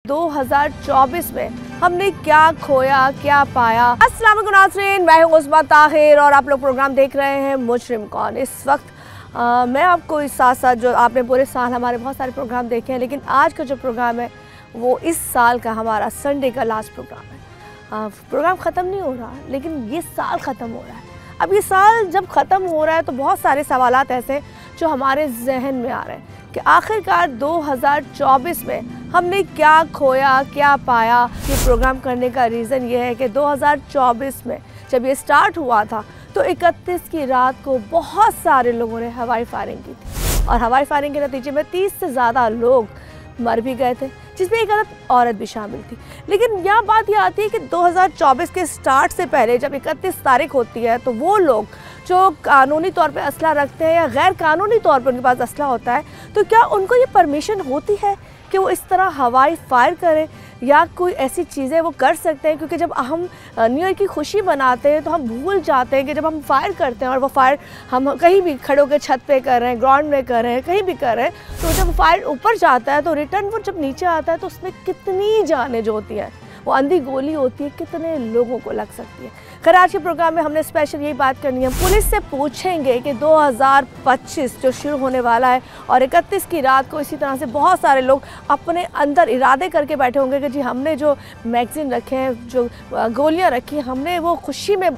2024 में हमने क्या खोया क्या पाया। अस्सलाम वालेकुम नाज़रीन, मैं हूं उस्मा ताहिर और आप लोग प्रोग्राम देख रहे हैं मुजरिम कौन। इस वक्त मैं आपको इस साथ साथ जो आपने पूरे साल हमारे बहुत सारे प्रोग्राम देखे हैं, लेकिन आज का जो प्रोग्राम है वो इस साल का हमारा संडे का लास्ट प्रोग्राम है। प्रोग्राम ख़त्म नहीं हो रहा, लेकिन ये साल ख़त्म हो रहा है। अब ये साल जब ख़त्म हो रहा है तो बहुत सारे सवालात ऐसे जो हमारे जहन में आ रहे हैं कि आखिरकार 2024 में हमने क्या खोया क्या पाया। ये प्रोग्राम करने का रीज़न ये है कि 2024 में जब ये स्टार्ट हुआ था तो 31 की रात को बहुत सारे लोगों ने हवाई फायरिंग की थी और हवाई फायरिंग के नतीजे में 30 से ज़्यादा लोग मर भी गए थे, जिसमें एक औरत भी शामिल थी। लेकिन यहाँ बात ये आती है कि 2024 के स्टार्ट से पहले जब 31 तारीख होती है तो वो लोग जो कानूनी तौर पे असला रखते हैं या गैर कानूनी तौर पर उनके पास असला होता है, तो क्या उनको ये परमिशन होती है कि वो इस तरह हवाई फायर करें या कोई ऐसी चीज़ें वो कर सकते हैं? क्योंकि जब हम न्यू ईयर की खुशी मनाते हैं तो हम भूल जाते हैं कि जब हम फायर करते हैं और वो फायर हम कहीं भी खड़े होकर छत पे कर रहे हैं, ग्राउंड में कर रहे हैं, कहीं भी कर रहे हैं, तो जब फायर ऊपर जाता है तो रिटर्न वो जब नीचे आता है तो उसमें कितनी जानें जो होती हैं, वो अंधी गोली होती है, कितने लोगों को लग सकती है। खैर आज के प्रोग्राम में हमने स्पेशल यही बात करनी है। पुलिस से पूछेंगे कि 2025 जो शुरू होने वाला है और 31 की रात को इसी तरह से बहुत सारे लोग अपने अंदर इरादे करके बैठे होंगे कि जी हमने जो मैगज़ीन रखे हैं, जो गोलियां रखी, हमने वो खुशी में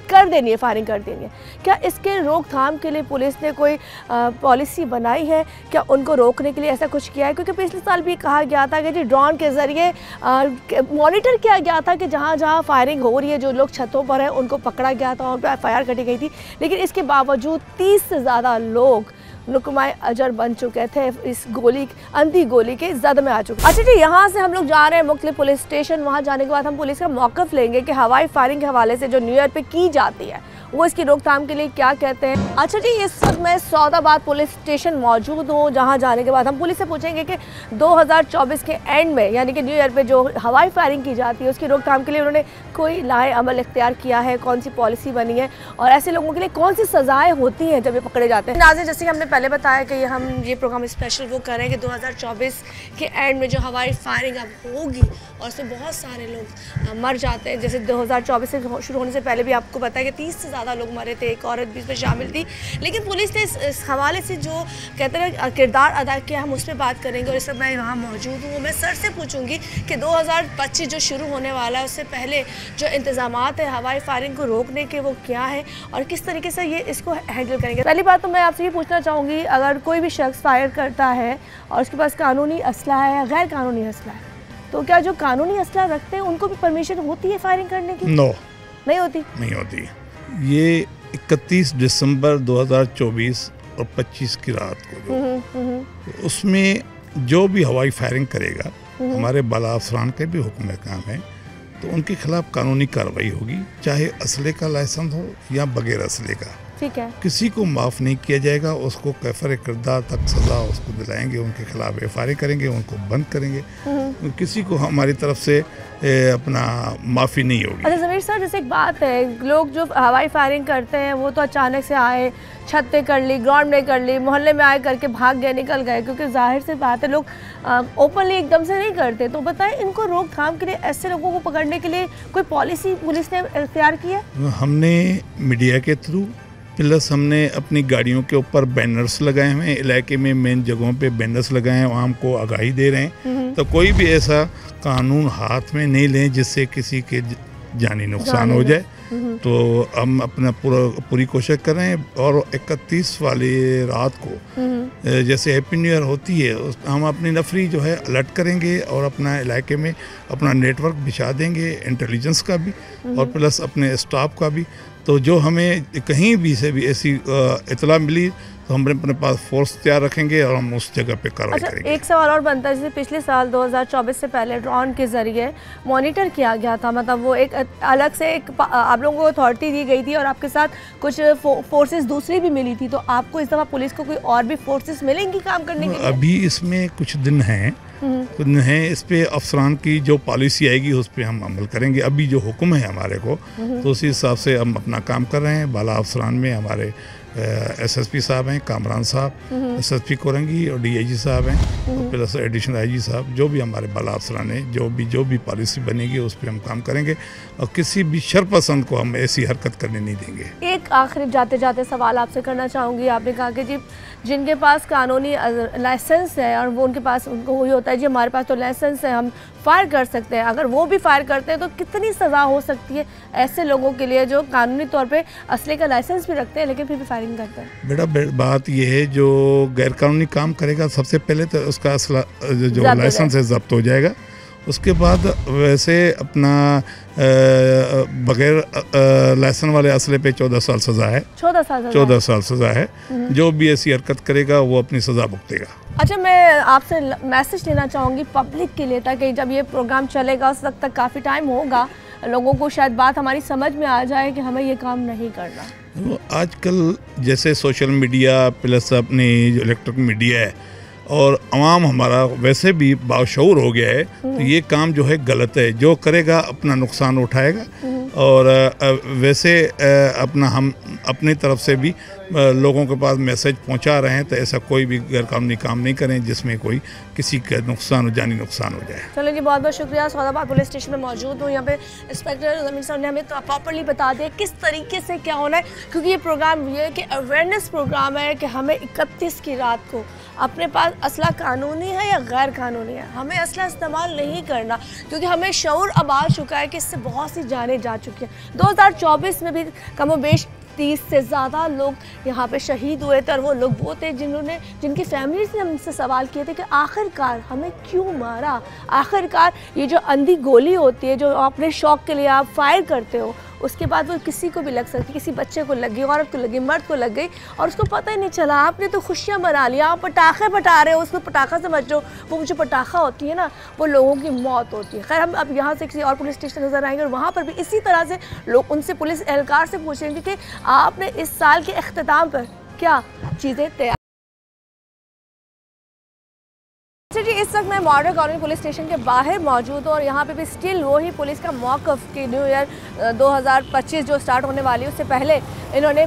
कर देनी है, फायरिंग कर देनी है। क्या इसके रोकथाम के लिए पुलिस ने कोई पॉलिसी बनाई है? क्या उनको रोकने के लिए ऐसा कुछ किया है? क्योंकि पिछले साल भी कहा गया था कि जी ड्रोन के ज़रिए मॉनिटर किया गया था कि जहाँ जहाँ फायरिंग हो रही है, जो लोग छतों पर हैं उनको पकड़ा गया था, उन पर FIR कटी गई थी। लेकिन इसके बावजूद 30 से ज़्यादा लोग लुकमाए अजर बन चुके थे, इस गोली अंधी गोली के जद में आ चुके। अच्छा जी, यहाँ से हम लोग जा रहे हैं मुख्तलिफ पुलिस स्टेशन। वहाँ जाने के बाद हम पुलिस का मौक़िफ़ लेंगे कि हवाई फायरिंग के हवाले से जो न्यू ईयर पे की जाती है वो इसकी रोकथाम के लिए क्या कहते हैं। अच्छा जी, इस वक्त मैं सौदाबाद पुलिस स्टेशन मौजूद हूँ, जहाँ जाने के बाद हम पुलिस से पूछेंगे कि 2024 के एंड में यानी कि न्यू ईयर पे जो हवाई फायरिंग की जाती है उसकी रोकथाम के लिए उन्होंने कोई लाए अमल इख्तियार किया है, कौन सी पॉलिसी बनी है और ऐसे लोगों के लिए कौन सी सज़ाएँ होती हैं जब ये पकड़े जाते हैं। नाज़रीन, जैसे कि हमने पहले बताया कि हम ये प्रोग्राम स्पेशल वो कर रहे हैं कि 2024 के एंड में जो हवाई फायरिंग अब होगी और उसमें बहुत सारे लोग मर जाते हैं। जैसे 2024 से शुरू होने से पहले भी आपको पता है कि 30 से ज़्यादा लोग मरे थे, एक औरत भी इसमें शामिल थी। लेकिन पुलिस ने इस हवाले से जो कहते हैं किरदार अदा किया, हम उस पर बात करेंगे। और इस समय मैं यहाँ मौजूद हूँ, मैं सर से पूछूंगी कि 2025 जो शुरू होने वाला है उससे पहले जो इंतज़ामात है हवाई फायरिंग को रोकने के वो क्या है और किस तरीके से ये इसको हैंडल करेंगे। पहली बात तो मैं आपसे ये पूछना चाहूँगी, अगर कोई भी शख्स फायर करता है और उसके पास कानूनी असला है या गैर कानूनी असला है, तो क्या जो कानूनी असला रखते हैं उनको भी परमिशन होती है फायरिंग करने की? नो, नहीं होती। नहीं होती। ये 31 दिसंबर 2024 और 25 की रात को उसमें जो भी हवाई फायरिंग करेगा, हमारे बाला अफसरान के भी हुक्म काम है, तो उनके खिलाफ कानूनी कार्रवाई होगी, चाहे असले का लाइसेंस हो या बगैर असले का। ठीक है। किसी को माफ़ नहीं किया जाएगा, उसको कैफर किरदार तक सज़ा उसको दिलाएंगे, उनके खिलाफ FIR करेंगे, उनको बंद करेंगे। किसी को हमारी तरफ से अपना माफ़ी नहीं होगी। अच्छा ज़मीर सर, जैसे एक बात है, लोग जो हवाई फायरिंग करते हैं वो तो अचानक से आए, छत पे कर ली, ग्राउंड में कर ली, मोहल्ले में आए करके भाग गए, निकल गए, क्योंकि जाहिर से बात है लोग ओपनली एकदम से नहीं करते। तो बताएं, इनको रोकथाम के लिए, ऐसे लोगों को पकड़ने के लिए कोई पॉलिसी पुलिस ने इख्तियार की है? हमने मीडिया के थ्रू प्लस हमने अपनी गाड़ियों के ऊपर बैनर्स लगाए हुए हैं, इलाके में मेन जगहों पे बैनर्स लगाए हैं, आवाम को आगाही दे रहे हैं। तो कोई भी ऐसा कानून हाथ में नहीं लें जिससे किसी के जानी नुकसान हो जाए। तो हम अपना पूरी कोशिश कर रहे हैं। और 31 वाली रात को जैसे हैप्पी न्यू ईयर होती है, हम अपनी नफरी जो है अलर्ट करेंगे और अपना इलाके में अपना नेटवर्क बिछा देंगे, इंटेलिजेंस का भी और प्लस अपने स्टाफ का भी। तो जो हमें कहीं भी से भी ऐसी इतला मिली तो हम अपने पास फोर्स तैयार रखेंगे और हम उस जगह पे कार्रवाई करेंगे। एक सवाल और बनता है, जैसे पिछले साल 2024 से पहले ड्रोन के ज़रिए मॉनिटर किया गया था, मतलब वो एक अलग से एक आप लोगों को अथॉरिटी दी गई थी और आपके साथ कुछ फोर्सेस दूसरी भी मिली थी। तो आपको इस दफ़ा पुलिस को कोई और भी फोर्सेस मिलेंगी काम करने के लिए? अभी इसमें कुछ दिन हैं, इस पे अफसरान की जो पॉलिसी आएगी उस पर हम अमल करेंगे। अभी जो हुक्म है हमारे को तो उसी हिसाब से हम अपना काम कर रहे हैं। बाला अफसरान में हमारे एसएसपी साहब हैं, कामरान साहब, एसएसपी कोरंगी और डीआईजी साहब हैं, और प्लस एडिशनल आईजी साहब, जो भी हमारे बाला अफसरान हैं, जो भी पॉलिसी बनेगी उस पर हम काम करेंगे और किसी भी शरपसंद को हम ऐसी हरकत करने नहीं देंगे। एक आखिरी जाते जाते सवाल आपसे करना चाहूँगी। आपने कहा कि जी जिनके पास कानूनी लाइसेंस है और वो उनके पास उनको वही होता है जी हमारे पास तो लाइसेंस है, हम फायर कर सकते हैं, अगर वो भी फायर करते हैं तो कितनी सज़ा हो सकती है ऐसे लोगों के लिए जो कानूनी तौर पे असले का लाइसेंस भी रखते हैं लेकिन फिर भी फायरिंग करते हैं? बेटा बात यह है, जो गैरकानूनी काम करेगा सबसे पहले तो उसका असला जो लाइसेंस है जब्त हो जाएगा। उसके बाद वैसे अपना बगैर लाइसेंस वाले असले पे 14 साल सज़ा है। 14 साल सज़ा है। जो भी ऐसी हरकत करेगा वो अपनी सज़ा भुगतेगा। अच्छा, मैं आपसे मैसेज लेना चाहूँगी पब्लिक के लिए, ताकि जब ये प्रोग्राम चलेगा उस वक्त तक काफ़ी टाइम होगा, लोगों को शायद बात हमारी समझ में आ जाए कि हमें ये काम नहीं करना। वो आजकल जैसे सोशल मीडिया प्लस अपनी जो इलेक्ट्रॉनिक मीडिया है और अवाम हमारा वैसे भी बाशऊर हो गया है, तो ये काम जो है गलत है। जो करेगा अपना नुकसान उठाएगा और वैसे हम अपनी तरफ से भी लोगों के पास मैसेज पहुंचा रहे हैं, तो ऐसा कोई भी गैरकानूनी काम नहीं करें जिसमें कोई किसी का नुकसान जानी नुकसान हो जाए। चलो जी, बहुत बहुत शुक्रिया। सौदाबाद पुलिस स्टेशन में मौजूद हूँ। यहाँ पे इंस्पेक्टर जमीन साहब ने हमें तो प्रॉपरली बता दिया किस तरीके से क्या होना है, क्योंकि ये प्रोग्राम ये है कि अवेयरनेस प्रोग्राम है कि हमें 31 की रात को अपने पास असला कानूनी है या गैर कानूनी है, हमें असला इस्तेमाल नहीं करना, क्योंकि हमें शऊर अब आ चुका है कि इससे बहुत सी जानें जा चुकी हैं। 2024 में भी कमोबेश 30 से ज़्यादा लोग यहाँ पे शहीद हुए थे और वो लोग वो थे जिनकी फैमिलीज ने हमसे सवाल किए थे कि आखिरकार हमें क्यों मारा, आखिरकार ये जो अंधी गोली होती है जो अपने शौक़ के लिए आप फायर करते हो, उसके बाद वो किसी को भी लग सकती, किसी बच्चे को लग गई, औरत को लगी, मर्द को लग गई और उसको पता ही नहीं चला। आपने तो खुशियाँ मना लिया, आप पटाखे पटा रहे हो, उसको पटाखा समझो, वो जो पटाखा होती है ना वो लोगों की मौत होती है। खैर, हम अब यहाँ से किसी और पुलिस स्टेशन नज़र आएंगे और वहाँ पर भी इसी तरह से लोग उनसे पुलिस एहलकार से पूछेंगे कि आपने इस साल के अख्ताम पर क्या चीज़ें तैयार। अच्छा जी, इस वक्त मैं मॉडल कॉलोनी पुलिस स्टेशन के बाहर मौजूद हूँ और यहाँ पे भी स्टिल वही पुलिस का मौक़िफ़ कि न्यू ईयर 2025 जो स्टार्ट होने वाली है उससे पहले इन्होंने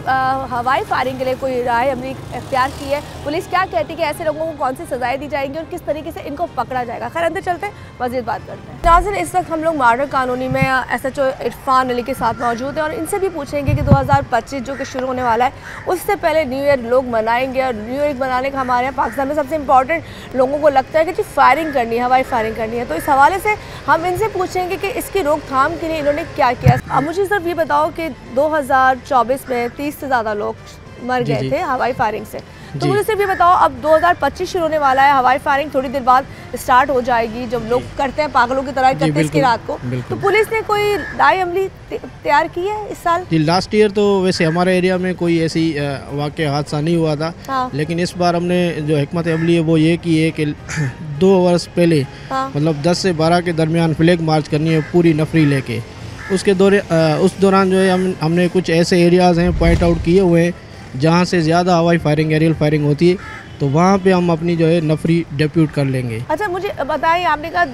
हवाई फायरिंग के लिए कोई राय अमली इख्तियार की है। पुलिस क्या कहती है कि ऐसे लोगों को कौन सी सज़ाएं दी जाएंगी और किस तरीके से इनको पकड़ा जाएगा। खैर, अंदर चलते हैं, मज़ीद बात करते हैं। नाज़रीन, इस वक्त हम लोग मॉडल कॉलोनी में SHO इरफान अली के साथ मौजूद हैं और इनसे भी पूछेंगे कि 2025 जो कि शुरू होने वाला है उससे पहले न्यू ईयर लोग मनाएंगे और न्यू ईयर मनाने का हमारे यहाँ पाकिस्तान में सबसे इम्पॉर्टेंट लोगों को लगता है कि जी फायरिंग करनी है, हवाई फायरिंग करनी है। तो इस हवाले से हम इनसे पूछेंगे कि इसकी रोकथाम के लिए इन्होंने क्या किया। अब मुझे सिर्फ ये बताओ कि 2024 में 30 से ज़्यादा लोग मर गए थे हवाई फायरिंग से, तो मुझे सिर्फ ये बताओ अब 2025 शुरू होने वाला है, हवाई फायरिंग थोड़ी देर बाद स्टार्ट हो जाएगी जब लोग करते हैं पागलों की तरह 31 की रात को, तो पुलिस ने कोई राय अमली तैयार की है इस साल? जी, लास्ट ईयर तो वैसे हमारे एरिया में कोई ऐसी वाक़या हादसा नहीं हुआ था। हाँ। लेकिन इस बार हमने जो हिकमत अमली है वो ये की है कि 2 वर्ष पहले हाँ। मतलब 10 से 12 के दरमियान फ्लैग मार्च करनी है पूरी नफरी लेके। उसके उस दौरान जो है हमने कुछ ऐसे एरियाज़ हैं पॉइंट आउट किए हुए हैं जहाँ से ज़्यादा हवाई फायरिंग एरियल फायरिंग होती है, तो वहाँ पे हम अपनी जो है नफरी डेप्यूट कर लेंगे। अच्छा, मुझे बताइए, आपने कहा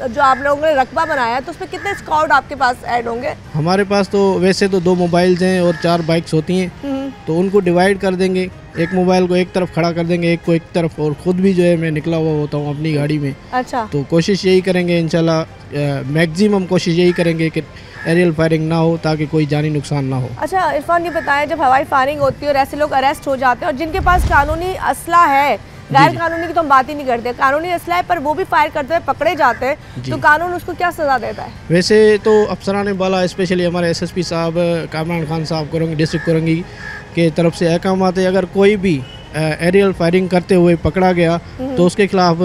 जो आप लोगों ने रकबा बनाया है तो उसमें कितने स्क्वाड आपके पास ऐड होंगे? हमारे पास तो वैसे तो 2 मोबाइल्स हैं और 4 बाइक्स होती हैं, तो उनको डिवाइड कर देंगे। एक मोबाइल को एक तरफ खड़ा कर देंगे, एक को एक तरफ, और ख़ुद भी जो है मैं निकला हुआ होता हूँ अपनी गाड़ी में। अच्छा। तो कोशिश यही करेंगे इंशाल्लाह, मैक्सिमम कोशिश यही करेंगे कि एरियल फायरिंग ना हो ताकि कोई जानी नुकसान ना हो। अच्छा इरफान, ये बताएं, जब हवाई फायरिंग होती है और ऐसे लोग अरेस्ट हो जाते हैं और जिनके पास कानूनी असला है, गैर कानूनी की तो हम बात ही नहीं करते, कानूनी असला है पर वो भी फायर करते हैं, पकड़े जाते हैं, तो कानून उसको क्या सज़ा देता है? वैसे तो अफसरान बाला स्पेशली हमारे SSP साहब कामरान खान साहब कोरंगी डिस्ट्रिक्ट कोरंगी के तरफ से अहकाम आते, अगर कोई भी एरियल फायरिंग करते हुए पकड़ा गया तो उसके खिलाफ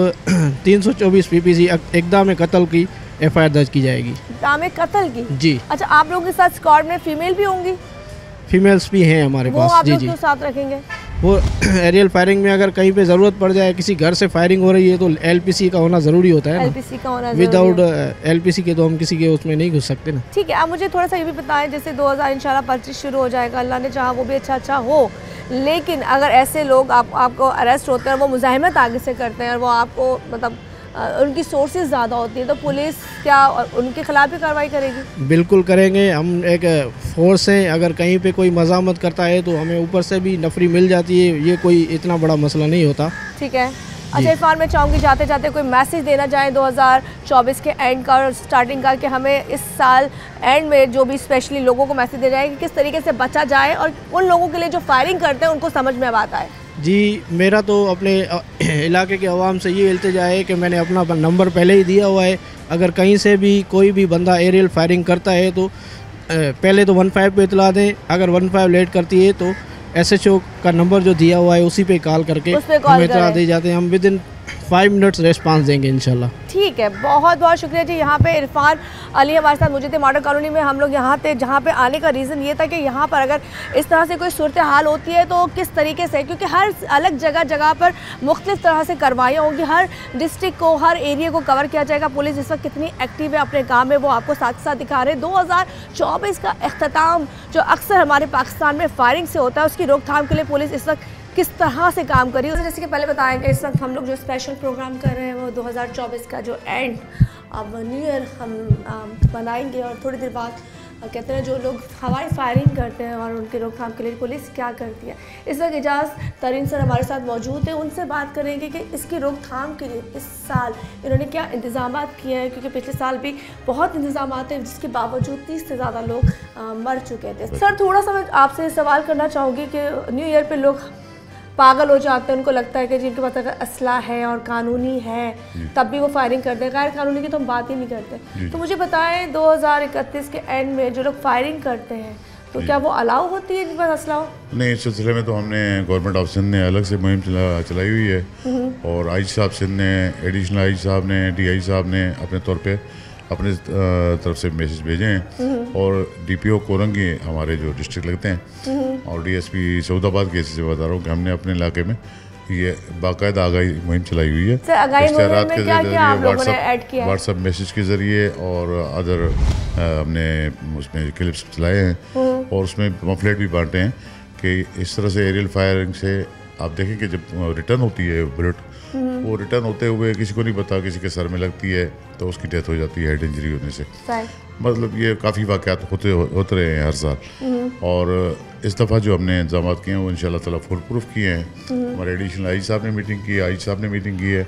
324 PPC इक़दाम कत्ल की FIR दर्ज की जाएगी। इक़दाम कत्ल की? जी। अच्छा, आप लोगों के साथ स्क्वाड में फीमेल भी होंगी? फीमेल्स भी हैं हमारे पास। आप लोग क्यों साथ रखेंगे? वो एरियल फायरिंग में अगर कहीं पे ज़रूरत पड़ जाए, किसी घर से फायरिंग हो रही है तो LPC का होना ज़रूरी होता है। LPC का होना विदाउट LPC के तो हम किसी के उसमें नहीं घुस सकते ना। ठीक है, आप मुझे थोड़ा सा ये भी बताएं, जैसे 2000 इंशाल्लाह 25 शुरू हो जाएगा, अल्लाह ने चाहा वो भी अच्छा हो, लेकिन अगर ऐसे लोग आपको अरेस्ट होते हैं और वो मुज़ाहिमत आगे से करते हैं और वो आपको मतलब उनकी सोर्सेज ज़्यादा होती है, तो पुलिस क्या उनके खिलाफ भी कार्रवाई करेगी? बिल्कुल करेंगे। हम एक फोर्स हैं, अगर कहीं पे कोई मज़ामत करता है तो हमें ऊपर से भी नफरी मिल जाती है, ये कोई इतना बड़ा मसला नहीं होता। ठीक है। अच्छा इरफान, मैं चाहूँगी जाते जाते कोई मैसेज देना चाहें 2024 के एंड का और स्टार्टिंग का, कि हमें इस साल एंड में जो भी स्पेशली लोगों को मैसेज दे जाए कि किस तरीके से बचा जाए और उन लोगों के लिए जो फायरिंग करते हैं उनको समझ में बात आए। जी, मेरा तो अपने इलाके के अवाम से ये इल्तिजा है कि मैंने अपना नंबर पहले ही दिया हुआ है। अगर कहीं से भी कोई भी बंदा एरियल फायरिंग करता है तो पहले तो 15 पे इतला दें। अगर 15 लेट करती है तो SHO का नंबर जो दिया हुआ है उसी पे कॉल करके हमें इतला दे जाते हैं। हम विदिन 5 मिनट्स रेस्पॉन्स देंगे इंशाल्लाह। ठीक है, बहुत बहुत शुक्रिया जी। यहाँ पे इरफान अली हमारे साथ मौजूद थे मॉडल कॉलोनी में। हम लोग यहाँ थे, जहाँ पे आने का रीज़न ये था कि यहाँ पर अगर इस तरह से कोई सूरत हाल होती है तो किस तरीके से, क्योंकि हर अलग जगह पर मुख्तलिफ तरह से कार्रवाइयाँ होंगी, हर डिस्ट्रिक्ट को, हर एरिया को कवर किया जाएगा। पुलिस इस वक्त कितनी एक्टिव है अपने काम में, वो आपको साथ साथ दिखा रहे हैं। 2024 का अख्ताम जो अक्सर हमारे पाकिस्तान में फायरिंग से होता है, उसकी रोकथाम के लिए पुलिस इस वक्त किस तरह से काम करी है। जैसे कि पहले बताया कि इस वक्त हम लोग जो स्पेशल प्रोग्राम कर रहे हैं वो 2024 का जो एंड अब न्यू ईयर हम बनाएंगे, और थोड़ी देर बाद कहते हैं जो लोग हवाई फायरिंग करते हैं और उनकी रोकथाम के लिए पुलिस क्या करती है। इस वक्त इजाज़ तरीन सर हमारे साथ मौजूद है, उनसे बात करेंगे कि इसकी रोकथाम के लिए इस साल इन्होंने क्या इंतज़ाम किए हैं, क्योंकि पिछले साल भी बहुत इंतज़ाम थे जिसके बावजूद 30 से ज़्यादा लोग मर चुके थे। सर थोड़ा सा मैं आपसे सवाल करना चाहूँगी कि न्यू ईयर पर लोग पागल हो जाते हैं, उनको लगता है कि जिनके पास अगर असला है और कानूनी है तब भी वो फायरिंग करते हैं, गैर कानूनी की तो हम बात ही नहीं करते। तो मुझे बताएं 2031 के एंड में जो लोग फायरिंग करते हैं तो क्या वो अलाउ होती है जिनके पास असला हो? नहीं, इस सिलसिले में तो हमने गवर्नमेंट ऑफ सिंध ने अलग से मुहिम चलाई हुई है, और आई साहब सिंध ने, एडिशनल आई साहब ने, DI साहब ने अपने तौर पे अपने तरफ से मैसेज भेजे हैं, और DPO कोरंगी हमारे जो डिस्ट्रिक्ट लगते हैं और DSP सऊदाबाद के से बता रहा हूँ कि हमने अपने इलाके में ये बाकायदा आगाही मुहिम चलाई हुई है। इश्तिहारात के जरिए, व्हाट्सएप मैसेज के ज़रिए और अदर हमने उसमें क्लिप्स चलाए हैं, और उसमें पम्फलेट भी बांटे हैं कि इस तरह से एरियल फायरिंग से आप देखें कि जब रिटर्न होती है बुलेट, वो रिटर्न होते हुए किसी को नहीं पता, किसी के सर में लगती है तो उसकी डेथ हो जाती है हेड इंजरी होने से। मतलब ये काफ़ी वाक़यात होते रहे हैं हर साल, और इस दफ़ा जो हमने इंतजाम किए हैं वो इंशाल्लाह ताला फुल प्रूफ किए हैं। हमारे एडिशनल आई साहब ने मीटिंग की, आई साहब ने मीटिंग की है,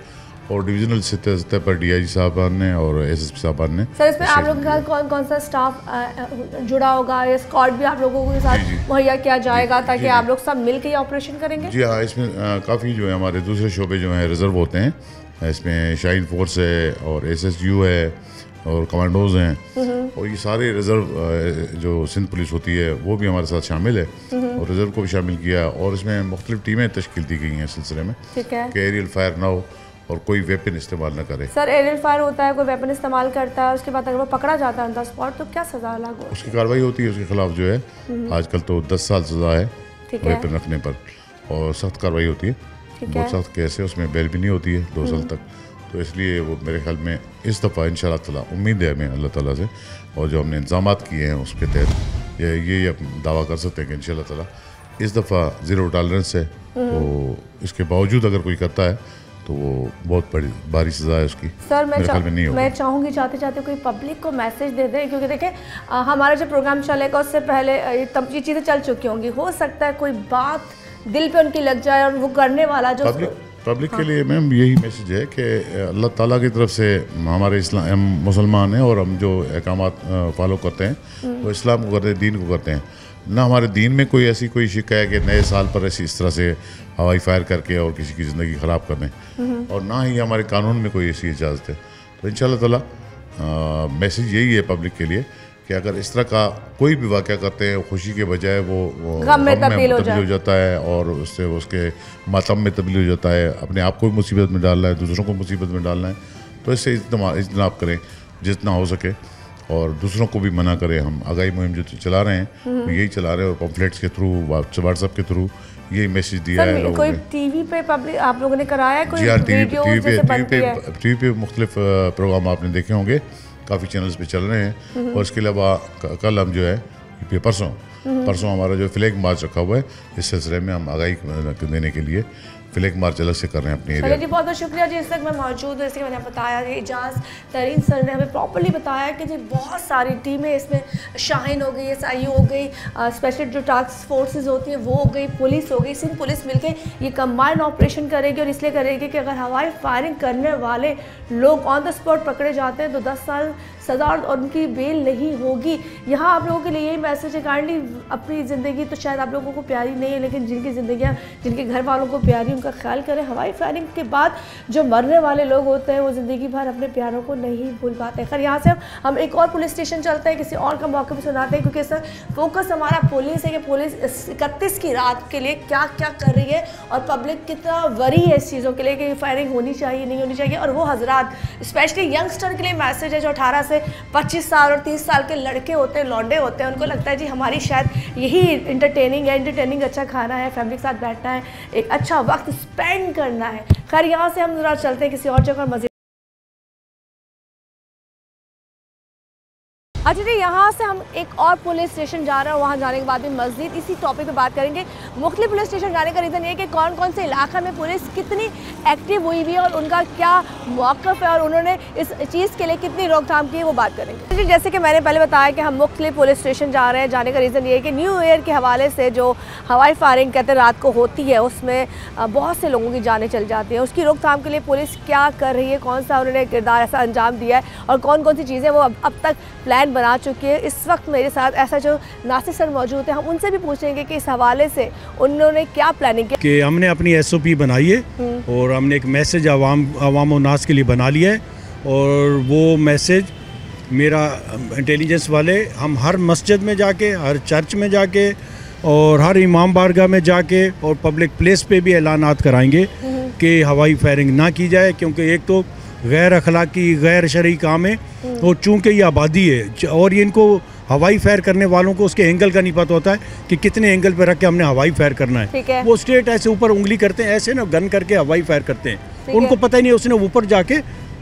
और डिविजनल सतह पर DI साहबान ने और SSP साहबान ने। सर इसमें आप लोगों के साथ कौन कौन सा स्टाफ जुड़ा होगा, या स्क्वाड भी आप लोगों के साथ मुहैया किया जाएगा ताकि आप लोग सब मिल के ऑपरेशन करेंगे? जी हाँ, इसमें काफ़ी जो है हमारे दूसरे शोबे जो हैं रिजर्व होते हैं, इसमें शाइन फोर्स है और SSU है और कमांडोज हैं, और ये सारे रिजर्व जो सिंध पुलिस होती है वो भी हमारे साथ शामिल है, और रिजर्व को भी शामिल किया, और इसमें मुख्तलिफ टीमें तश्कील दी गई हैं इस सिलसिले में कि एरियल फायर ना हो और कोई वेपन इस्तेमाल ना करे। सर एरियल फायर होता है, कोई वेपन इस्तेमाल करता है, उसके बाद अगर वो पकड़ा जाता है ऑन द स्पॉट तो क्या सज़ा लागू होती है? उसकी कार्रवाई होती है उसके खिलाफ जो है, आजकल तो 10 साल सज़ा है वेपन रखने पर, और सख्त कार्रवाई होती है, बहुत सख्त केस है, उसमें बेल भी नहीं होती है 2 साल तक। तो इसलिए वो मेरे ख्याल में इस दफ़ा इंशाअल्लाह ताला उम्मीद है हमें अल्लाह ताला से, और जो हमने इंतजाम किए हैं उसके तहत ये दावा कर सकते हैं कि इंशाअल्लाह ताला इस दफ़ा ज़ीरो टॉलरेंस है। तो इसके बावजूद अगर कोई करता है तो वो बहुत बड़ी भारी सज़ा है उसकी। सर मैं चाहूँगी जाते जाते कोई पब्लिक को मैसेज दे दें, क्योंकि देखें हमारा जो प्रोग्राम चलेगा उससे पहले ये चीज़ें चल चुकी होंगी, हो सकता है कोई बात दिल पे उनकी लग जाए और वो करने वाला जो पब्लिक के लिए मैम यही मैसेज है कि अल्लाह ताला की तरफ से हमारे इस्लाम, हम मुसलमान हैं और हम जो अहकामात फॉलो करते हैं वो इस्लाम को करते हैं, दीन को करते हैं। ना हमारे दीन में कोई ऐसी कोई शिक है कि नए साल पर ऐसी इस तरह से हवाई फायर करके और किसी की ज़िंदगी ख़राब करने, और ना ही हमारे कानून में कोई ऐसी इजाज़त है। तो इंशाअल्लाह ताला मैसेज यही है पब्लिक के लिए कि अगर इस तरह का कोई भी वाक़या करते हैं, खुशी के बजाय वो गम में तब्दील हो जाता है, और उससे उसके मातम में तब्दील हो जाता है, अपने आप को भी मुसीबत में डालना है, दूसरों को मुसीबत में डालना है। तो इससे इज्तनाब करें जितना हो सके, और दूसरों को भी मना करें। हम आगाही मुहिम जो चला रहे हैं तो यही चला रहे हैं, और पम्फलेट्स के थ्रू, व्हाट्सएप के थ्रू यही मैसेज दिया है लोगों कोई टीवी पे पब्लिक आप लोगों ने कराया है? कोई टीवी पे मुख्तलिफ प्रोग्राम आपने देखे होंगे, काफ़ी चैनल्स पे चल रहे हैं। और इसके अलावा कल हम जो है परसों हमारा जो फ्लैग मार्च रखा हुआ है, इस सिलसिले में हम आगाही देने के लिए फ्लैग मार्च अलग से कर रहे हैं अपने एरिया। जी बहुत बहुत शुक्रिया जी, इस तक मैं मौजूद हूँ। जैसे कि मैंने बताया कि इजाज़ तरीन सर ने हमें प्रॉपर्ली बताया कि जी बहुत सारी टीमें इसमें शाहिन हो गई, SIU हो गई, स्पेशल जो टास्क फोर्सेस होती हैं वो हो गई, पुलिस हो गई, सिंध पुलिस मिलके ये कंबाइंड ऑपरेशन करेगी। और इसलिए करेगी कि अगर हवाई फायरिंग करने वाले लोग ऑन द स्पॉट पकड़े जाते हैं तो 10 साल सज़ा और उनकी बेल नहीं होगी। यहाँ आप लोगों के लिए यही मैसेज है, काइंडली अपनी ज़िंदगी तो शायद आप लोगों को प्यारी नहीं है, लेकिन जिनकी ज़िंदगियाँ जिनके घर वालों को प्यारी, उनका ख्याल करें। हवाई फायरिंग के बाद जो मरने वाले लोग होते हैं वो ज़िंदगी भर अपने प्यारों को नहीं भूल पाते। खैर यहाँ से हम एक और पुलिस स्टेशन चलते हैं, किसी और का मौका भी सुनाते हैं, क्योंकि सर फोकस हमारा पुलिस है कि पुलिस 31 की रात के लिए क्या क्या कर रही है और पब्लिक कितना वरी है इस चीज़ों के लिए कि फायरिंग होनी चाहिए नहीं होनी चाहिए। और वो हजरात स्पेशली यंगस्टर के लिए मैसेज है जो 18 से 25 साल और 30 साल के लड़के होते हैं, लौंडे होते हैं, उनको लगता है जी हमारी शायद यही इंटरटेनिंग अच्छा खाना है, फैमिली के साथ बैठना है, एक अच्छा वक्त स्पेंड करना है। खैर यहाँ से हम जरा चलते हैं किसी और जगह मज़े। अच्छा जी, यहाँ से हम एक और पुलिस स्टेशन जा रहे हैं, वहाँ जाने के बाद भी मज़ीद इसी टॉपिक पे बात करेंगे। मुख्तलिफ पुलिस स्टेशन जाने का रीज़न ये है कि कौन कौन से इलाका में पुलिस कितनी एक्टिव हुई हुई है और उनका क्या मौक़िफ़ है और उन्होंने इस चीज़ के लिए कितनी रोकथाम की है, वो बात करेंगे। जी जैसे कि मैंने पहले बताया कि हम मुख्तलिफ पुलिस स्टेशन जा रहे हैं, जाने का रीज़न ये है कि न्यू ईयर के हवाले से जो हवाई फायरिंग कहते हैं रात को होती है, उसमें बहुत से लोगों की जानें चल जाती हैं। उसकी रोकथाम के लिए पुलिस क्या कर रही है, कौन सा उन्होंने किरदार ऐसा अंजाम दिया है और कौन कौन सी चीज़ें वो अब तक प्लान बना चुकी है। इस वक्त मेरे साथ ऐसा जो नासिर सर मौजूद है, हम उनसे भी पूछेंगे कि इस हवाले से उन्होंने क्या प्लानिंग की। कि हमने अपनी SOP बनाई है और हमने एक मैसेज अवाम और नास के लिए बना लिया है और वो मैसेज मेरा इंटेलिजेंस वाले हम हर मस्जिद में जाके, हर चर्च में जाके और हर इमाम बारगाह में जाके और पब्लिक प्लेस पे भी ऐलानात कराएंगे कि हवाई फायरिंग ना की जाए, क्योंकि एक तो गैर अखलाकी गैर शरई काम है और चूँकि ये आबादी है और ये इनको हवाई फायर करने वालों को उसके एंगल का नहीं पता होता है कि कितने एंगल पर रख के हमने हवाई फायर करना है। वो स्ट्रेट ऐसे ऊपर उंगली करते हैं, ऐसे ना गन करके हवाई फायर करते हैं, उनको पता ही नहीं उसने ऊपर जाके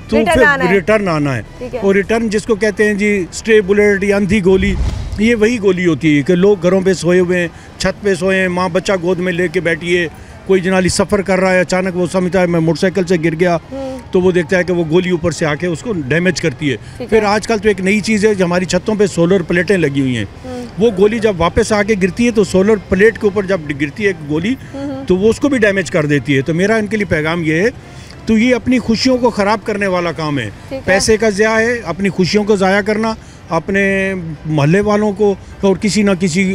तो फिर रिटर्न आना है। और रिटर्न जिसको कहते हैं जी स्ट्रे बुलेट या अंधी गोली, ये वही गोली होती है कि लोग घरों पे सोए हुए हैं, छत पे सोए हैं, माँ बच्चा गोद में लेके बैठी है, कोई जनाली सफ़र कर रहा है, अचानक वो समझता है मैं मोटरसाइकिल से गिर गया, तो वो देखता है कि वो गोली ऊपर से आके उसको डैमेज करती है। फिर आजकल तो एक नई चीज़ है, जो हमारी छतों पे सोलर प्लेटें लगी हुई हैं, वो गोली जब वापस आके गिरती है तो सोलर प्लेट के ऊपर जब गिरती है गोली तो वो उसको भी डैमेज कर देती है। तो मेरा इनके लिए पैगाम ये है, तो ये अपनी खुशियों को ख़राब करने वाला काम है, पैसे का ज़िया है, अपनी खुशियों को ज़ाया करना, अपने मोहल्ले वालों को और किसी न किसी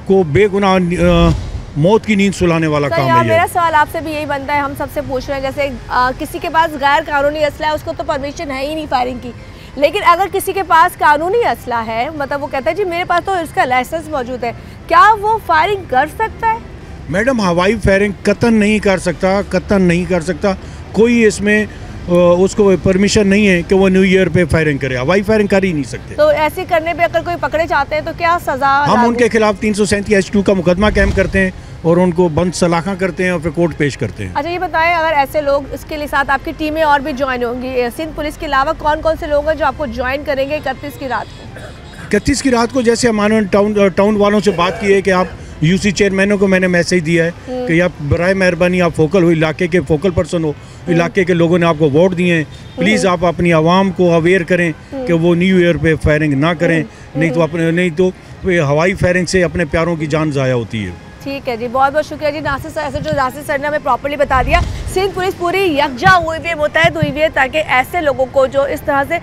को बेगुनाह मौत की नींद सुलाने वाला काम है। मेरा सवाल आपसे भी यही बनता है, हम सबसे पूछ रहे हैं, जैसे किसी के पास गैर कानूनी असला है, उसको तो परमिशन है ही नहीं फायरिंग की, लेकिन अगर किसी के पास कानूनी असला है, मतलब वो कहता है जी मेरे पास तो इसका लाइसेंस मौजूद है, क्या वो फायरिंग कर सकता है? मैडम हवाई फायरिंग कतन नहीं कर सकता, कतन नहीं कर सकता, कोई इसमें उसको परमिशन नहीं है कि वो न्यू ईयर पे फायरिंग करे, हवाई फायरिंग कर ही नहीं सकते। तो ऐसे करने पे अगर कोई पकड़े जाते हैं तो क्या सजा? हम उनके खिलाफ 337(h)(2) का मुकदमा कायम करते हैं और उनको बंद सलाखा करते हैं और फिर कोर्ट पेश करते हैं। अच्छा ये बताएं, अगर ऐसे लोग इसके लिए साथ आपकी टीमें और भी ज्वाइन होंगी, सिंध पुलिस के अलावा कौन कौन से लोग हैं जो आपको ज्वाइन करेंगे 31 की रात को? 31 की रात को जैसे हमारे टाउन वालों से बात की है कि आप UC चेयरमैनों को मैंने मैसेज दिया है कि आप बराए मेहरबानी आप फोकल हो, इलाके के फोकल पर्सन हो, इलाके के लोगों ने आपको वोट दिए हैं, प्लीज़ आप अपनी आवाम को अवेयर करें कि वो न्यू ईयर पे फायरिंग ना करें, नहीं तो हवाई फायरिंग से अपने प्यारों की जान ज़ाया होती है। ठीक है जी, बहुत बहुत शुक्रिया जी नासिर सर। ऐसे जो नासिर सर ने हमें प्रॉपर्ली बता दिया, सिंध पुलिस पूरी यकजा हुई हुई है, मुतहद हुई हुई है, ताकि ऐसे लोगों को जो इस तरह से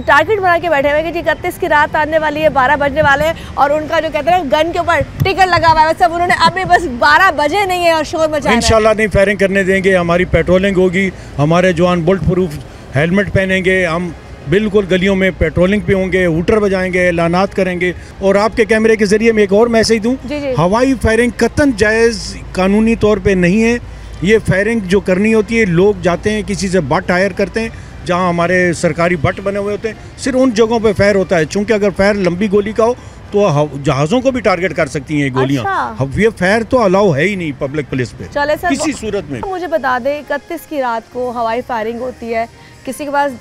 टारगेट बना के बैठे हुए हैं कि 31 की रात आने वाली है, 12 बजने वाले हैं और उनका जो कहते हैं गन के ऊपर टिकट लगा हुआ है, सब उन्होंने अभी बस 12 बजे नहीं है और शोर मचा है। इंशाल्लाह नहीं फायरिंग करने देंगे, हमारी पेट्रोलिंग होगी, हमारे जवान बुलेट प्रूफ हेलमेट पहनेंगे, हम बिल्कुल गलियों में पेट्रोलिंग पे होंगे, हूटर बजाएंगे, ऐलानात करेंगे। और आपके कैमरे के जरिए मैं एक और मैसेज दूं, हवाई फायरिंग कतन जायज़ कानूनी तौर पे नहीं है। ये फायरिंग जो करनी होती है, लोग जाते हैं किसी से बट हायर करते हैं, जहां हमारे सरकारी बट बने हुए होते हैं, सिर्फ उन जगहों पे फायर होता है। चूँकि अगर फायर लंबी गोली का हो तो जहाज़ों को भी टारगेट कर सकती हैं ये गोलियाँ। अच्छा। ये फायर तो अलाउ है ही नहीं पब्लिक प्लेस पे किसी सूरत में। मुझे बता दें, 31 की रात को हवाई फायरिंग होती है, किसी के पास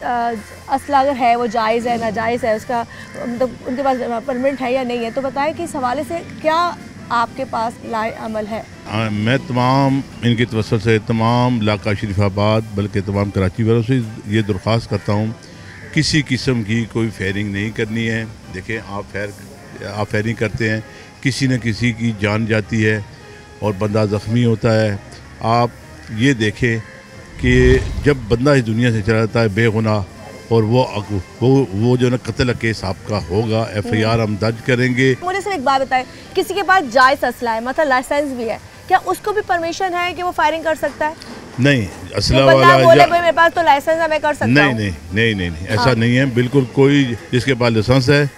असला अगर है वो जायज़ है नाजायज़ है, उसका मतलब उनके पास परमिट है या नहीं है, तो बताएं कि इस हवाले से क्या आपके पास लाए अमल है? मैं तमाम इनकी तवज्जो से तमाम इलाका शरीफाबाद बल्कि तमाम कराची वालों से ये दरख्वास्त करता हूँ, किसी किस्म की कोई फायरिंग नहीं करनी है। देखें, आप फायरिंग करते हैं, किसी न किसी की जान जाती है और बंदा ज़ख्मी होता है। आप ये देखें कि जब बंदा इस दुनिया से चला जाता है बेगुनाह, और वो जो ना कत्ल केस आपका होगा, FIR हम दर्ज करेंगे। मुझे सिर्फ एक बात बताएं, किसी के पास जायज़ असला है, मतलब लाइसेंस भी है, क्या उसको भी परमिशन है कि वो फायरिंग कर सकता है? नहीं, असला वाला बोले भाई मेरे पास तो लाइसेंस है, मैं कर सकता हूं। नहीं, ऐसा नहीं है बिल्कुल। कोई जिसके पास लाइसेंस है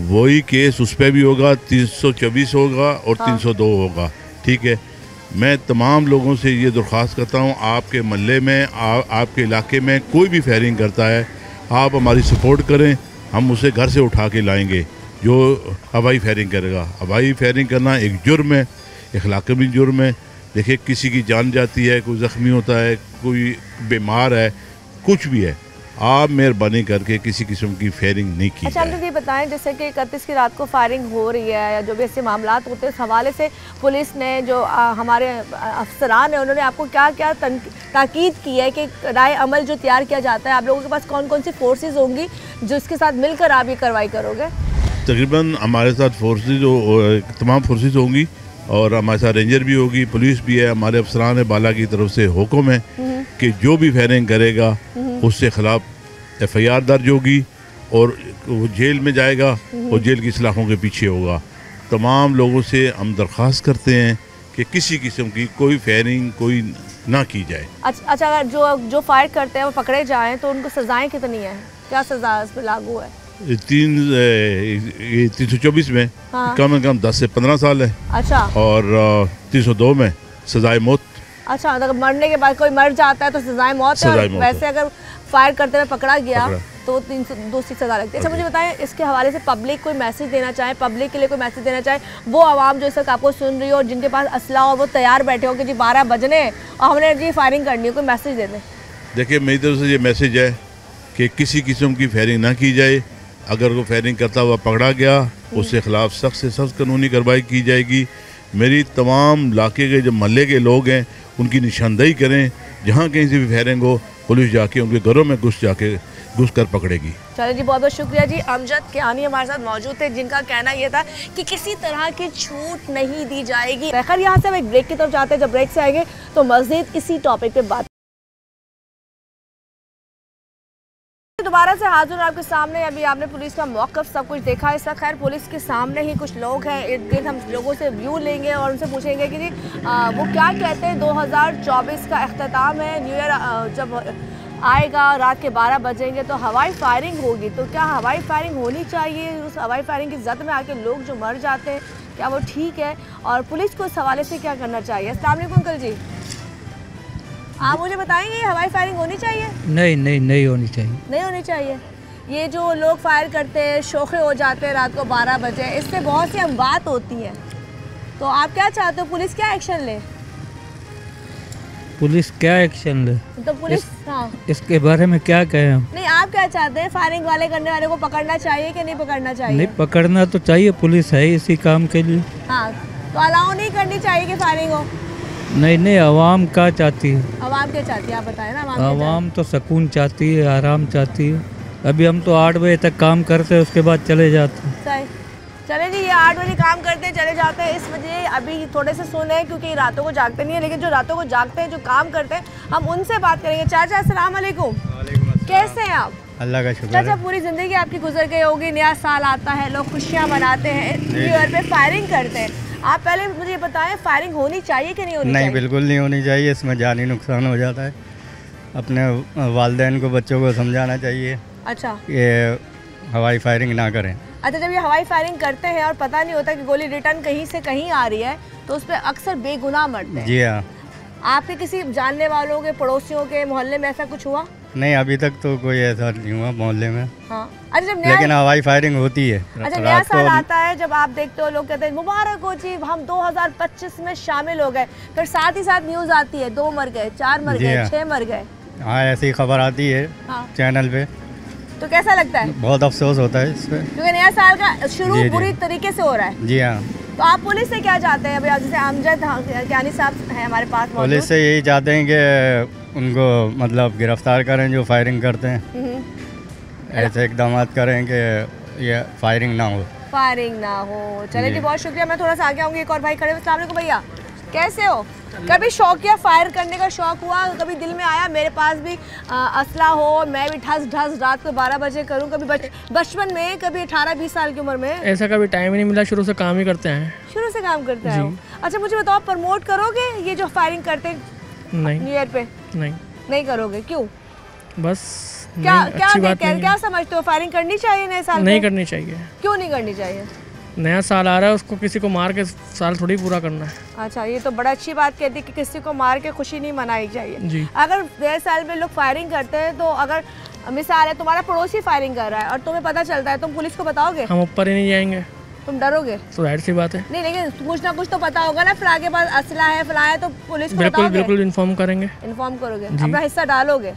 वही केस उस पर भी होगा, 324 होगा और 302 होगा। ठीक है, मैं तमाम लोगों से ये दरख्वास्त करता हूँ, आपके महल्ले में आपके इलाके में कोई भी फायरिंग करता है, आप हमारी सपोर्ट करें, हम उसे घर से उठा के लाएंगे। जो हवाई फायरिंग करेगा, हवाई फायरिंग करना एक जुर्म है, इखलाक़ी भी जुर्म है। देखिए, किसी की जान जाती है, कोई ज़ख्मी होता है, कोई बीमार है, कुछ भी है, आप मेहरबानी करके किसी किस्म की फायरिंग नहीं की। अच्छा, हम ये बताएं, जैसे कि 31 की रात को फायरिंग हो रही है या जो भी ऐसे मामलात होते हैं, उस हवाले से पुलिस ने जो हमारे अफसरान हैं उन्होंने आपको क्या क्या ताकीद की है कि राय अमल जो तैयार किया जाता है, आप लोगों के पास कौन कौन सी फोर्सेज होंगी जिसके साथ मिलकर आप ये कार्रवाई करोगे? तकरीबन हमारे साथ फोर्सेज तमाम फोर्सेज होंगी और हमारे साथ रेंजर भी होगी, पुलिस भी है, हमारे अफसरान बाला की तरफ से हुक्म है कि जो भी फायरिंग करेगा उससे खिलाफ FIR दर्ज होगी और वो जेल में जाएगा और जेल की सलाखों के पीछे होगा। तमाम लोगों से हम दरख्वास्त करते हैं कि किसी किस्म की कोई फायरिंग कोई ना की जाए। अच्छा, अगर जो फायर करते हैं वो पकड़े जाएं तो उनको सजाएं कितनी हैं? क्या सजा इस पर लागू है? 324 में कम से कम 10 से 15 साल है। अच्छा, और 302 में सजाए मौत। अच्छा, अगर मरने के बाद कोई मर जाता है तो सजाए मौत है, और वैसे अगर फायर करते हुए पकड़ा गया तो 302 की सजा लगती है। अच्छा, मुझे बताएं, इसके हवाले से पब्लिक कोई मैसेज देना चाहे, पब्लिक के लिए कोई मैसेज देना चाहे, वो आवाम जो इस वक्त आपको सुन रही हो और जिनके पास असला हो, वो तैयार बैठे हो कि जी 12 बजने और हमने जी फायरिंग करनी है, कोई मैसेज दे दें। देखिए, मेरी तरफ से ये मैसेज है कि किसी किस्म की फायरिंग ना की जाए। अगर वो फायरिंग करता हुआ पकड़ा गया, उसके खिलाफ सख्त से सख्त कानूनी कार्रवाई की जाएगी। मेरी तमाम इलाके के जो महल्ले के लोग हैं उनकी निशानदेही करें, जहाँ कहीं से भी फायरिंग हो पुलिस जाके उनके घरों में घुस कर पकड़ेगी। चलो जी, बहुत बहुत शुक्रिया जी। अमजद कियानी हमारे साथ मौजूद थे, जिनका कहना यह था कि किसी तरह की छूट नहीं दी जाएगी। खैर, यहाँ से हम एक ब्रेक की तरफ जाते हैं, जब ब्रेक से आएंगे तो मज़ीद इसी टॉपिक पे बात। दोबारा से हाजिर हूं आपके सामने। अभी आपने पुलिस का मौक़िफ़ सब कुछ देखा। इस वक्त खैर पुलिस के सामने ही कुछ लोग हैं, इर्द गिर्द हम लोगों से व्यू लेंगे और उनसे पूछेंगे कि जी वो क्या कहते हैं। 2024 का अख्ताम है, न्यू ईयर जब आएगा, रात के 12 बजेंगे तो हवाई फायरिंग होगी, तो क्या हवाई फायरिंग होनी चाहिए? उस हवाई फायरिंग की जद में आके लोग जो मर जाते हैं, क्या वो ठीक है? और पुलिस को इस हवाले से क्या करना चाहिए? अस्सलाम वालेकुम अंकल जी, आप मुझे बताएंगे हवाई फायरिंग होनी चाहिए? नहीं होनी चाहिए। नहीं होनी चाहिए। ये जो लोग फायर करते हैं, शोखे हो जाते हैं रात को 12 बजे, इससे बहुत सी अमवात होती हैं, तो आप क्या चाहते हो, पुलिस क्या एक्शन ले? पुलिस क्या एक्शन ले? तो पुलिस इसके बारे में क्या कहें हम? नहीं, आप क्या चाहते हैं, फायरिंग वाले करने वाले को पकड़ना चाहिए कि नहीं पकड़ना चाहिए? नहीं, पकड़ना तो चाहिए, पुलिस है इसी काम के लिए। हाँ, तो अलाउ नहीं करनी चाहिए कि फायरिंग हो? नहीं, आवाम क्या चाहती है? आवाम क्या चाहती है आप बताएं ना। आवाम तो सुकून चाहती है, आराम चाहती है। अभी हम तो 8 बजे तक काम करते हैं, उसके बाद चले जाते हैं। सही, चले जी, ये 8 बजे काम करते हैं, चले जाते हैं। इस वजह अभी थोड़े से सुने क्योंकि रातों को जागते नहीं है, लेकिन जो रातों को जागते हैं, जो काम करते हैं, हम उनसे बात करेंगे। चाचा अस्सलाम वालेकुम, कैसे हैं आप? अल्लाह का शुक्र। चाचा, पूरी ज़िंदगी आपकी गुजर गई होगी, नया साल आता है, लोग खुशियाँ मनाते हैं, न्यू ईयर पे फायरिंग करते हैं। आप पहले मुझे बताएं, फायरिंग होनी चाहिए कि नहीं होनी चाहिए? नहीं, बिल्कुल नहीं होनी चाहिए, इसमें जानी नुकसान हो जाता है। अपने वालिदैन को, बच्चों को समझाना चाहिए। अच्छा, ये हवाई फायरिंग ना करें। अच्छा, जब ये हवाई फायरिंग करते हैं और पता नहीं होता कि गोली रिटर्न कहीं से कहीं आ रही है, तो उस पर अक्सर बेगुनाह मरते हैं। जी हाँ। आपके किसी जानने वालों के, पड़ोसियों के, मोहल्ले में ऐसा कुछ हुआ? नहीं, अभी तक तो कोई ऐसा नहीं हुआ मोहल्ले में। हाँ। अच्छा, जब लेकिन हवाई फायरिंग होती है। अच्छा, नया साल आता है, जब आप देखते हो लोग कहते हैं मुबारक हो जी, हम 2025 में शामिल हो गए, फिर साथ ही साथ न्यूज़ आती है 2 मर गए, 4 मर गए, 6 मर गए। हाँ, ऐसी खबर आती है चैनल पे, तो कैसा लगता है? बहुत अफसोस होता है इस पर, क्योंकि नया साल का शुरू बुरी तरीके से हो रहा है। जी हाँ। तो आप पुलिस से क्या चाहते हैं? अभी जैसे अमजद कियानी साहब हैं हमारे पास मौजूद। पुलिस से यही चाहते हैं कि उनको मतलब गिरफ्तार करें जो फायरिंग करते हैं, ऐसे इकदाम करें कि ये फायरिंग ना हो। फायरिंग ना हो। चलिए जी, बहुत शुक्रिया। मैं थोड़ा सा आगे आऊँगी। एक और भाई खड़े हुए। अस्सलाम वालेकुम भैया, कैसे हो? कभी शौकिया फायर करने का शौक हुआ? कभी दिल में आया मेरे पास भी असला हो, मैं भी ठस ढस रात को 12 बजे करूं? कभी बचपन में, कभी 18-20 साल की उम्र में? ऐसा कभी टाइम ही नहीं मिला, शुरू से काम ही करते हैं। शुरू से काम करते हैं। अच्छा मुझे बताओ, प्रमोट करोगे ये जो फायरिंग करते नहीं न्यू ईयर पे? नहीं करोगे, क्यों? बस क्या समझते हो, फायरिंग करनी चाहिए नए साल? नहीं करनी चाहिए। क्यों नहीं करनी चाहिए? नया साल आ रहा है, उसको किसी को मार के साल थोड़ी पूरा करना है। अच्छा, ये तो बड़ा अच्छी बात कहती है कि किसी को मार के खुशी नहीं मनाई चाहिए जी। अगर नए साल में लोग फायरिंग करते हैं तो अगर मिसाल है तुम्हारा पड़ोसी फायरिंग कर रहा है और तुम्हें पता चलता है, तुम पुलिस को बताओगे? हम ऊपर ही नहीं जाएंगे। तुम डरोगे? तो जाहिर सी बात है। नहीं, लेकिन कुछ ना कुछ तो पता होगा ना, फला के पास असला है, फला है, तो पुलिस को बताओगे? बिल्कुल इन्फॉर्म करेंगे। इन्फॉर्म करोगे? अपना हिस्सा डालोगे?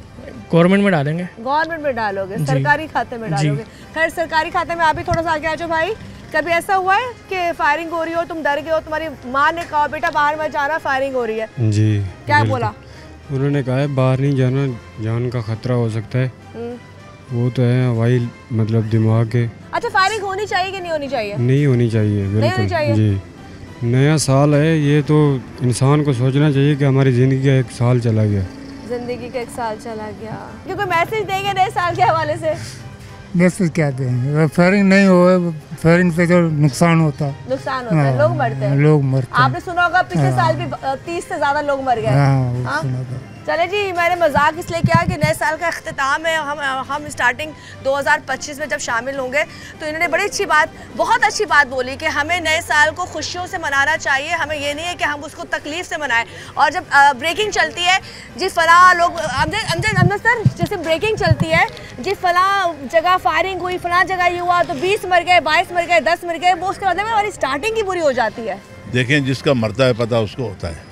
गवर्नमेंट में डालेंगे। गवर्नमेंट में डालोगे? सरकारी खाते में डालोगे? खैर, सरकारी खाते में आप भी थोड़ा सा आगे आ जाओ भाई। कभी ऐसा हुआ है कि फायरिंग हो रही हो, तुम डर गए हो, तुम्हारी माँ ने कहा बेटा बाहर मत जाना, फायरिंग हो रही है? जी। क्या बोला? उन्होंने कहा है बाहर नहीं जाना, जान का खतरा हो सकता है। वो तो है हवाई मतलब दिमाग के। अच्छा, फायरिंग होनी चाहिए कि नहीं होनी चाहिए? नहीं होनी चाहिए, नहीं होनी चाहिए। जी। नया साल है, ये तो इंसान को सोचना चाहिए कि हमारी ज़िंदगी का 1 साल चला गया। जिंदगी का 1 साल चला गया। क्यों, कोई मैसेज देंगे नए साल के हवाले से? मैसेज क्या देंगे? फायरिंग नहीं हो, फायरिंग से जो नुकसान होता है, लोग मरते हैं। लोग मरते हैं। आपने सुना होगा पिछले साल भी 30 से ज्यादा लोग मर गए। चले जी, मैंने मजाक इसलिए किया कि नए साल का अख्तिताम है। हम स्टार्टिंग 2025 में जब शामिल होंगे तो इन्होंने बड़ी अच्छी बात, बहुत अच्छी बात बोली कि हमें नए साल को खुशियों से मनाना चाहिए। हमें ये नहीं है कि हम उसको तकलीफ से मनाएं। और जब ब्रेकिंग चलती है जी फला लोग, अमजद सर, जैसे ब्रेकिंग चलती है जी फला जगह फायरिंग हुई, फला जगह ये हुआ, तो 20 मर गए, 22 मर गए, 10 मर गए, वो उसके मतलब हमारी स्टार्टिंग ही बुरी हो जाती है। देखें, जिसका मरता है पता उसको होता है।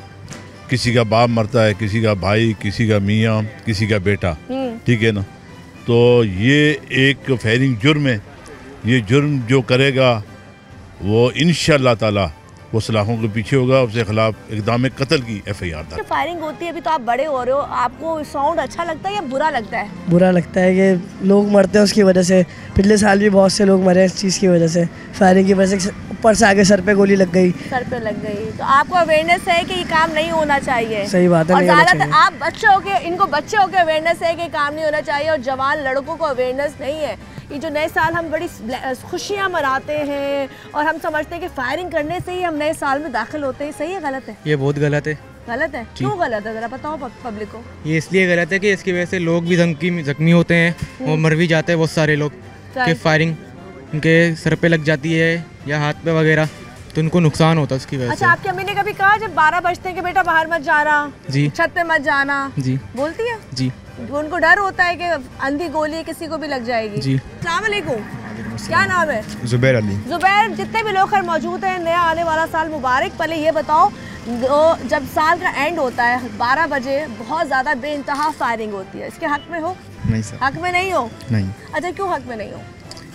किसी का बाप मरता है, किसी का भाई, किसी का मियाँ, किसी का बेटा, ठीक है ना। तो ये एक फायरिंग जुर्म है। ये जुर्म जो करेगा वो इंशाअल्लाह ताला वो सलाखों के पीछे होगा, उसके खिलाफ इक़दाम कत्ल की FIR था। फायरिंग होती है, अभी तो आप बड़े हो रहे हो, आपको साउंड अच्छा लगता है या बुरा लगता है? बुरा लगता है कि लोग मरते हैं उसकी वजह से। पिछले साल भी बहुत से लोग मरे इस चीज़ की वजह से, फायरिंग की वजह से। ऊपर से आगे सर पे गोली लग गई, सर पे लग गई। तो आपको अवेयरनेस है कि ये काम नहीं होना चाहिए? सही बात है। और ज़्यादातर आप बच्चे होके, इनको बच्चे होके अवेयरनेस है कि काम नहीं होना चाहिए, और जवान लड़कों को अवेयरनेस नहीं है। ये जो नए साल हम बड़ी खुशियाँ मनाते हैं और हम समझते हैं कि फायरिंग करने से ही हम नए साल में दाखिल होते हैं, सही है गलत है? ये बहुत गलत है। गलत है? क्यों गलत है, जरा बताओ पब्लिक को। ये इसलिए गलत है कि इसकी वजह से लोग भी जख्मी होते हैं और मर भी जाते हैं बहुत सारे लोग, कि फायरिंग उनके सर पे लग जाती है या हाथ पे वगैरह, तो उनको नुकसान होता है उसकी वजह से। अच्छा, आपकी अम्मी ने कभी कहा जब 12 बजते हैं कि बेटा बाहर मत जाना, जी, छत पे मत जाना? जी। बोलती है? जी। उनको डर होता है कि अंधी गोली किसी को भी लग जाएगी? जी। अस्सलाम वालेकुम, क्या नाम है? जुबैर अली। जुबैर, जितने भी लोग खैर मौजूद हैं, नया आने वाला साल मुबारक। पहले ये बताओ, जब साल का एंड होता है 12 बजे बहुत ज़्यादा बेइंतहा फायरिंग होती है, इसके हक में हो? नहीं सर। हक में नहीं हो? नहीं। अच्छा, क्यों हक में नहीं हो?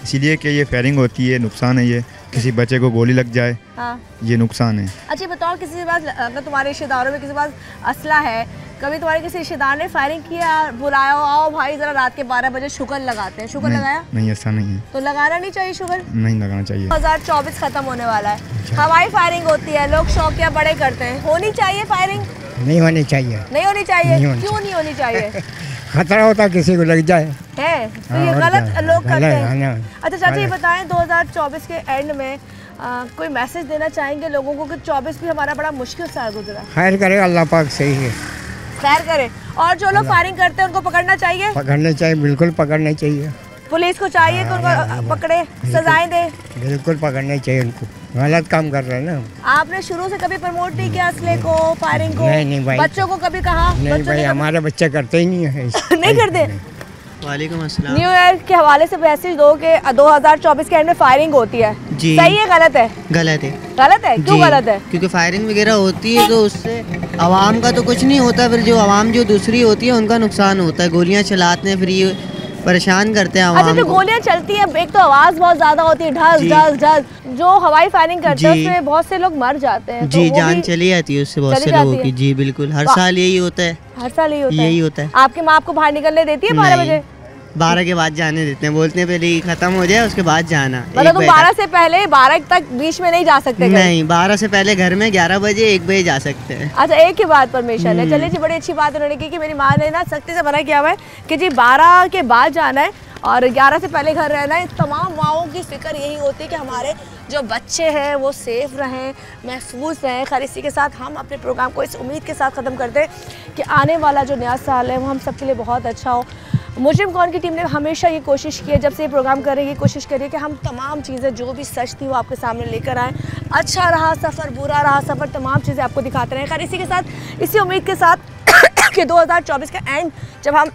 इसीलिए कि ये फायरिंग होती है, नुकसान है। ये किसी बच्चे को गोली लग जाए, हाँ, ये नुकसान है। अच्छा बताओ, किसी के पास, अगर तुम्हारे रिश्तेदारों में किसी के पास असला है, कभी तुम्हारे किसी रिश्तेदार ने फायरिंग किया, बुलाया, आओ भाई जरा रात के 12 बजे शुगर लगाते हैं, शुगर लगाया? नहीं, ऐसा नहीं है। तो लगाना नहीं चाहिए शुगर? नहीं लगाना चाहिए। 2024 खत्म होने वाला है, हवाई फायरिंग होती है, लोग शौकिया बड़े करते हैं, होनी चाहिए फायरिंग? नहीं होनी चाहिए। नहीं होनी चाहिए? क्यों नहीं होनी चाहिए? खतरा होता है किसी को लग जाए है, तो ये गलत लोग करते हैं। अच्छा चाचा, ये बताएं 2024 के एंड में कोई मैसेज देना चाहेंगे लोगों को कि 24 भी हमारा बड़ा मुश्किल साल गुजरा? खैर करे अल्लाह पाक, सही है, खैर करे। और जो लोग फायरिंग करते हैं उनको पकड़ना चाहिए? पकड़ना चाहिए, बिल्कुल पकड़ना चाहिए। पुलिस को चाहिए कि उनको पकड़े, सजाएं दे? बिल्कुल पकड़ना चाहिए उनको, गलत काम कर रहे हैं ना। आपने शुरू से कभी प्रमोट नहीं किया असले को, फायरिंग को? नहीं भाई। बच्चों को कभी कहा? नहीं भाई, हमारे बच्चे करते ही नहीं है। नहीं करते? वालेकुम अस्सलाम। न्यू ईयर के हवाले से मैसेज दो कि 2024 के एंड में फायरिंग होती है, जी। सही है गलत है? गलत है। गलत है? क्यों गलत है? क्योंकि फायरिंग वगैरह होती है तो उससे आवाम का तो कुछ नहीं होता, फिर जो आवाम जो दूसरी होती है उनका नुकसान होता है। गोलियां चलाते हैं, फिर ये परेशान करते हैं अच्छा, आवाम जो को। गोलियां चलती है, एक तो आवाज बहुत ज्यादा होती है, ढस जी। ढस ढस, जो हवाई फायरिंग करते हैं जी। उसमें बहुत से लोग मर जाते हैं। जी, तो वो जान भी चली जाती है उससे बहुत चली से जाती लोगों की। है। जी बिल्कुल, हर वाह। साल यही होता है। हर साल यही होता है। आपकी माँ आपको बाहर निकलने देती है 12 बजे? 12 के बाद जाने देते हैं, बोलते हैं पहले खत्म हो जाए उसके बाद जाना। मतलब तुम 12 से पहले 12 तक बीच में नहीं जा सकते? नहीं, 12 से पहले घर में, 11 बजे 1 बजे जा सकते हैं। अच्छा, एक ही बात परमिशन है। चलिए जी, बड़ी अच्छी बात उन्होंने की कि मेरी माँ ने ना सख्ती से मना किया हुआ है कि जी 12 के बाद जाना है और 11 से पहले घर रहना है। तमाम माओं की फिक्र यही होती है कि हमारे जो बच्चे हैं वो सेफ़ रहें, महफूज रहें। खैर, इसी के साथ हम अपने प्रोग्राम को इस उम्मीद के साथ ख़त्म करते हैं कि आने वाला जो नया साल है वो हम सब के लिए बहुत अच्छा हो। मुजरिम कौन की टीम ने हमेशा ये कोशिश की है, जब से ये प्रोग्राम कर रही है, कोशिश करिए कि हम तमाम चीज़ें जो भी सच थी वो आपके सामने लेकर आएँ। अच्छा रहा सफ़र, बुरा रहा सफ़र, तमाम चीज़ें आपको दिखाते रहें। खैर, इसी के साथ, इसी उम्मीद के साथ कि 2024 का एंड जब हम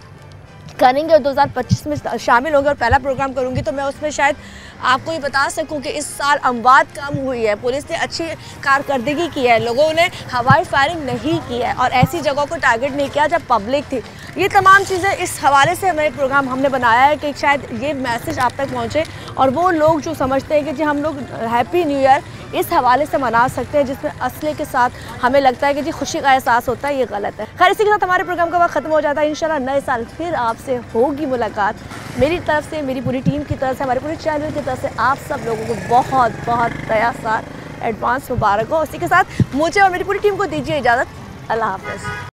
करेंगे और 2025 में शामिल होंगे और पहला प्रोग्राम करूंगी तो मैं उसमें शायद आपको ये बता सकूं कि इस साल अमवात कम हुई है, पुलिस ने अच्छी कारकर्दगी की है, लोगों ने हवाई फायरिंग नहीं की है और ऐसी जगहों को टारगेट नहीं किया जब पब्लिक थी। ये तमाम चीज़ें इस हवाले से हमारे प्रोग्राम हमने बनाया है कि शायद ये मैसेज आप तक पहुँचे और वो लोग जो समझते हैं कि जी हम लोग हैप्पी न्यू ईयर इस हवाले से मना सकते हैं जिसमें असले के साथ हमें लगता है कि जी खुशी का एहसास होता है, ये गलत है। खैर, इसी के साथ हमारे प्रोग्राम का वक्त खत्म हो जाता है। इंशाल्लाह नए साल फिर आपसे होगी मुलाकात। मेरी तरफ से, मेरी पूरी टीम की तरफ से, हमारे पूरे चैनल की तरफ से आप सब लोगों को बहुत बहुत नया साल एडवांस मुबारक हो। इसी के साथ मुझे और मेरी पूरी टीम को दीजिए इजाज़त। अल्लाह हाफ़िज़।